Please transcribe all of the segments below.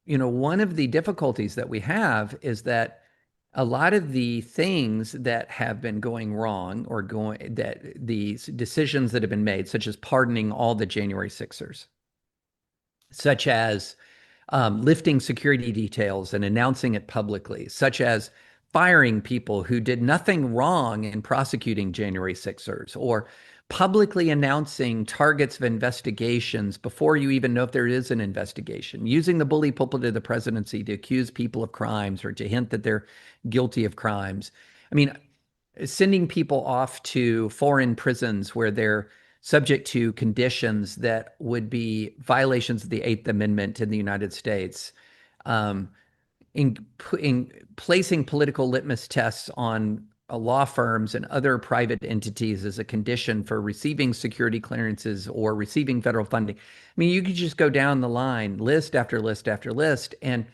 one of the difficulties that we have is that a lot of the things that have been going wrong or going that the decisions that have been made, such as pardoning all the January Sixers, such as lifting security details and announcing it publicly, such as firing people who did nothing wrong in prosecuting January Sixers, or publicly announcing targets of investigations before you even know if there is an investigation, using the bully pulpit of the presidency to accuse people of crimes or to hint that they're guilty of crimes. I mean, sending people off to foreign prisons where they're subject to conditions that would be violations of the Eighth Amendment in the United States, um, in placing political litmus tests on law firms and other private entities as a condition for receiving security clearances or receiving federal funding. I mean, you could just go down the line, list after list after list, and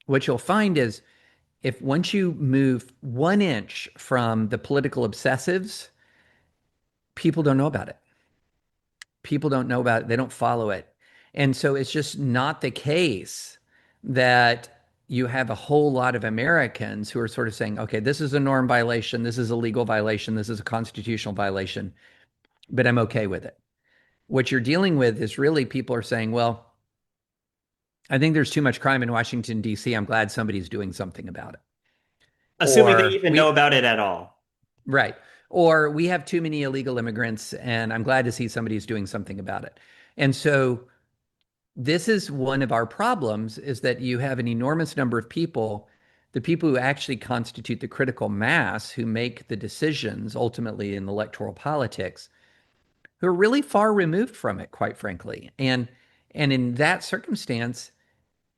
what you'll find is if once you move 1 inch from the political obsessives, people don't know about it. People don't know about it. They don't follow it. And so it's just not the case that you have a whole lot of Americans who are sort of saying, okay, this is a norm violation, this is a legal violation, this is a constitutional violation, but I'm okay with it. What you're dealing with is really people are saying, well, I think there's too much crime in Washington, D.C. I'm glad somebody's doing something about it. Assuming they Or even know we, about it at all. right. Or we have too many illegal immigrants and I'm glad to see somebody's doing something about it. And so this is one of our problems is that you have an enormous number of people, the people who actually constitute the critical mass who make the decisions ultimately in electoral politics, who are really far removed from it, quite frankly. And in that circumstance,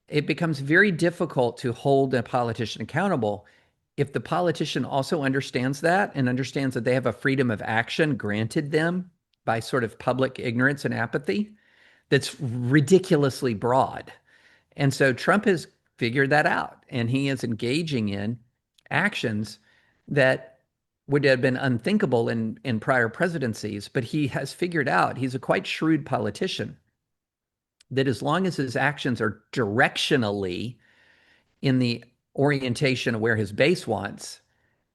it becomes very difficult to hold a politician accountable if the politician also understands that and understands that they have a freedom of action granted them by sort of public ignorance and apathy that's ridiculously broad. And so Trump has figured that out and he is engaging in actions that would have been unthinkable in prior presidencies, but he has figured out he's a quite shrewd politician that as long as his actions are directionally in the orientation of where his base wants,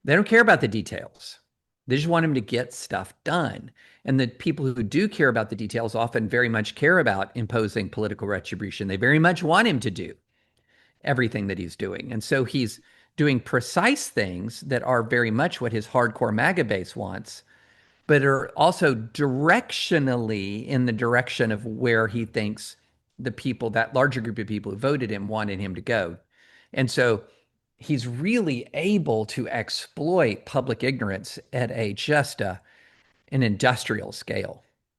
they don't care about the details. They just want him to get stuff done. And the people who do care about the details often very much care about imposing political retribution. They very much want him to do everything that he's doing. And so he's doing precise things that are very much what his hardcore MAGA base wants, but are also directionally in the direction of where he thinks the people, that larger group of people who voted him, wanted him to go. And so he's really able to exploit public ignorance at an industrial scale.